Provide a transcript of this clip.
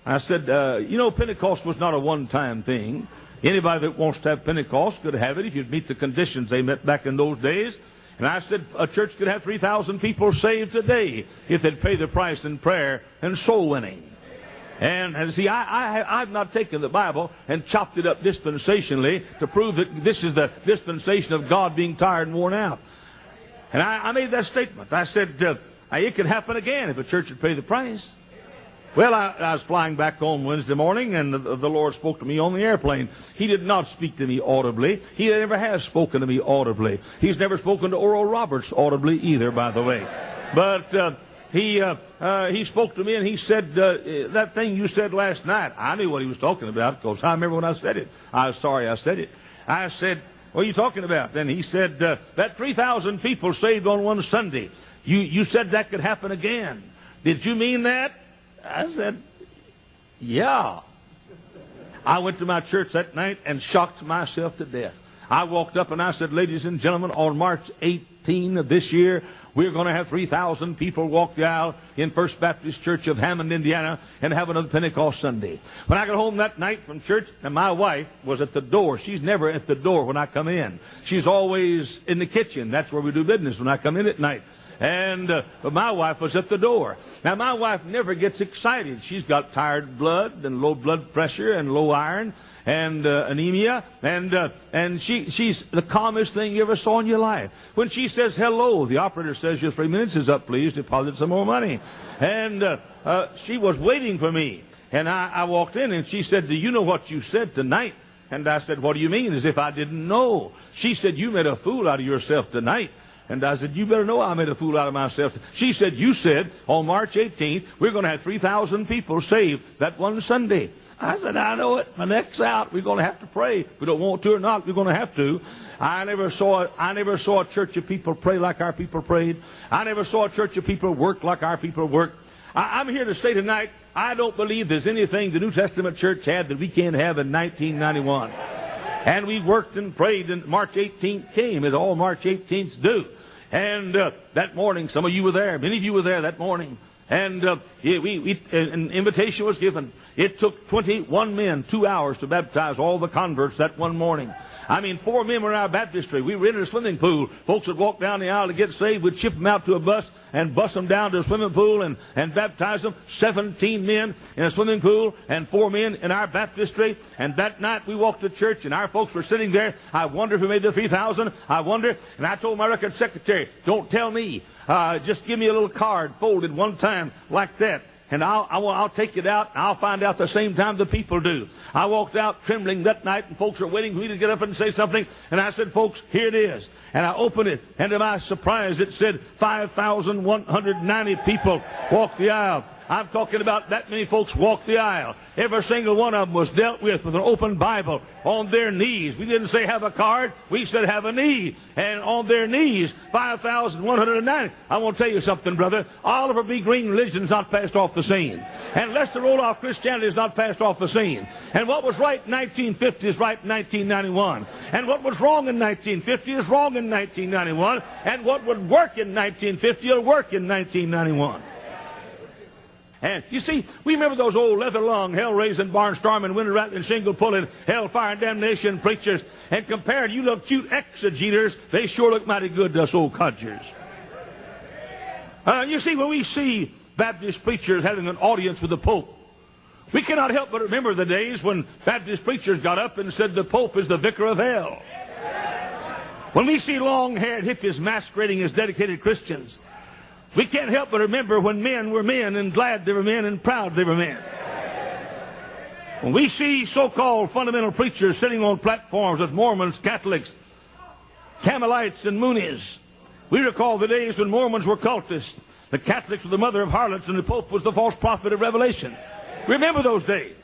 I said, you know, Pentecost was not a one-time thing. Anybody that wants to have Pentecost could have it if you'd meet the conditions they met back in those days. And I said a church could have 3,000 people saved today if they'd pay the price in prayer and soul winning. And see, I've not taken the Bible and chopped it up dispensationally to prove that this is the dispensation of God being tired and worn out. And I made that statement. I said, it could happen again if a church would pay the price. Well, I was flying back home Wednesday morning, and the Lord spoke to me on the airplane. He did not speak to me audibly. He never has spoken to me audibly. He's never spoken to Oral Roberts audibly either, by the way. But he spoke to me, and he said, that thing you said last night. I knew what he was talking about, because I remember when I said it. I was sorry I said it. I said, what are you talking about? And he said, that 3,000 people saved on one Sunday. You said that could happen again. Did you mean that? I said, yeah. I went to my church that night and shocked myself to death. I walked up and I said, ladies and gentlemen, on March 18 of this year, we're going to have 3,000 people walk the aisle in First Baptist Church of Hammond, Indiana, and have another Pentecost Sunday. When I got home that night from church, and my wife was at the door. She's never at the door when I come in. She's always in the kitchen. That's where we do business when I come in at night. But my wife was at the door. Now, my wife never gets excited. She's got tired blood and low blood pressure and low iron and anemia. And she's the calmest thing you ever saw in your life. When she says hello, the operator says, your 3 minutes is up, please. Deposit some more money. And she was waiting for me. And I walked in and she said, do you know what you said tonight? And I said, what do you mean? As if I didn't know. She said, you made a fool out of yourself tonight. And I said, you better know I made a fool out of myself. She said, you said on March 18th, we're going to have 3,000 people saved that one Sunday. I said, I know it. My neck's out. We're going to have to pray. If we don't want to or not, we're going to have to. I never saw a church of people pray like our people prayed. I never saw a church of people work like our people worked. I'm here to say tonight, I don't believe there's anything the New Testament church had that we can't have in 1991. And we worked and prayed, and March 18th came, as all March 18ths do. And that morning, some of you were there. Many of you were there that morning. And an invitation was given. It took 21 men 2 hours to baptize all the converts that one morning. I mean, 4 men were in our baptistry. We rented a swimming pool. Folks would walk down the aisle to get saved. We'd ship them out to a bus and bus them down to a swimming pool and baptize them. 17 men in a swimming pool and 4 men in our baptistry. And that night we walked to church and our folks were sitting there. I wonder who made the 3,000. I wonder. And I told my record secretary, don't tell me. Just give me a little card folded one time like that. And I'll take it out, and I'll find out the same time the people do. I walked out trembling that night, and folks were waiting for me to get up and say something. And I said, folks, here it is. And I opened it, and to my surprise, it said 5,190 people walked the aisle. I'm talking about that many folks walked the aisle. Every single one of them was dealt with an open Bible on their knees. We didn't say have a card. We said have a knee. And on their knees, 5,190. I want to tell you something, brother. Oliver B. Green religion is not passed off the scene. And Lester Roloff Christianity is not passed off the scene. And what was right in 1950 is right in 1991. And what was wrong in 1950 is wrong in 1991. And what would work in 1950 will work in 1991. And you see, we remember those old leather-lung, hell-raising, barn-storming, window-rattling, shingle-pulling, hell-fire and damnation preachers. And compared, you look cute exegeters, they sure look mighty good to us old codgers. You see, when we see Baptist preachers having an audience with the Pope, we cannot help but remember the days when Baptist preachers got up and said the Pope is the vicar of hell. When we see long-haired hippies masquerading as dedicated Christians, we can't help but remember when men were men and glad they were men and proud they were men. When we see so-called fundamental preachers sitting on platforms with Mormons, Catholics, Carmelites, and Moonies, we recall the days when Mormons were cultists, the Catholics were the mother of harlots, and the Pope was the false prophet of Revelation. Remember those days.